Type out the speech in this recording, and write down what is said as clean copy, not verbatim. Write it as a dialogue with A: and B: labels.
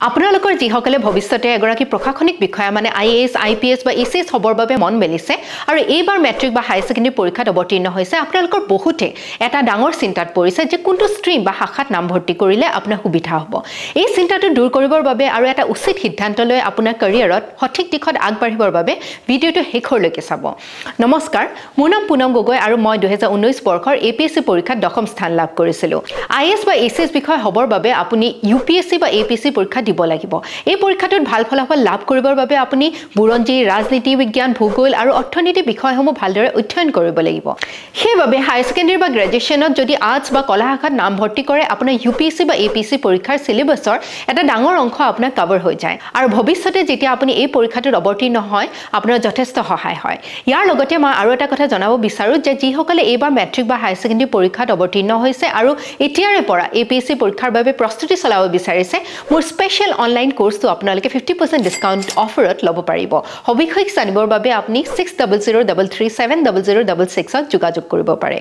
A: আপোনালোকৰ যিসকলে ভৱিষ্যতে এগৰাকী প্ৰশাসনিক বিষয়া মানে আইএএছ আইপিএছ বা এসএছ হ'বৰ বাবে মন মেলিছে আৰু এইবাৰ মেট্ৰিক বা হাই সেকেন্ডাৰী পৰীক্ষাত অৱতীৰ্ণ হৈছে আপোনালোকৰ বহুতে এটা ডাঙৰ চিন্তাত পৰিছে যে কোনটো ষ্ট্ৰীম বা শাখাত নাম ভৰ্তি কৰিলে আপোনাৰ সুবিধা হ'ব এই চিন্তাটো দূৰ কৰিবৰ বাবে আৰু এটা উচিত সিদ্ধান্ত লৈ আপোনাৰ কেৰিয়াৰত সঠিক দিশত আগবাঢ়িবৰ বাবে ভিডিঅটো শেষলৈকে চাব নমস্কাৰ মোৰ নাম পুনম গগৈ আৰু মই 2019 বৰ্ষৰ এপিএছসি পৰীক্ষাত দশম স্থান লাভ কৰিছিলো আইএএছ বা এসএছ বিষয় হ'বৰ বাবে আপুনি ইউপিএছসি বা এপিএছসি পৰীক্ষা দিব লাগিব এই পৰীক্ষাটোত ভাল ফলাফল লাভ কৰিবৰ বাবে আপুনি বুৰঞ্জী ৰাজনীতি বিজ্ঞান ভূগোল আৰু অৰ্থনীতি বিষয়সমূহ ভালদৰে অধ্যয়ন কৰিব লাগিব সেইবাবে হাই সেকেন্ডাৰী বা গ্ৰেজুৱেচনত যদি আৰ্টছ বা কলা শাখাত নাম ভৰ্তি কৰে আপোনাৰ ইউপিএছসি বা এপিএছসি পৰীক্ষাৰ সিলেবাছৰ এটা ডাঙৰ অংশ আপোনাৰ কভাৰ হৈ যায় আৰু ভৱিষ্যতে যেতিয়া আপুনি এই পৰীক্ষাটোত অৱতীৰ্ণ হয় আপোনাৰ যথেষ্ট সহায় হয় ইয়াৰ লগতে মই আৰু এটা কথা জনাব বিচাৰো যে যিসকলে এইবাৰ মেট্ৰিক বা হাই সেকেন্ডাৰী পৰীক্ষাত অৱতীৰ্ণ হৈছে আৰু এতিয়াৰে পৰা এপিএছসি পৰীক্ষাৰ বাবে প্ৰস্তুতি চলাব বিচাৰিছে মোৰ স্পেশাল অনলাইন কোৰ্সটো আপোনালোকে 50% ডিসকাউন্ট অফাৰত ল'ব পাৰিব সবিশেষ জানিবৰ বাবে আপুনি 6003370066 ত যোগাযোগ কৰিব পাৰে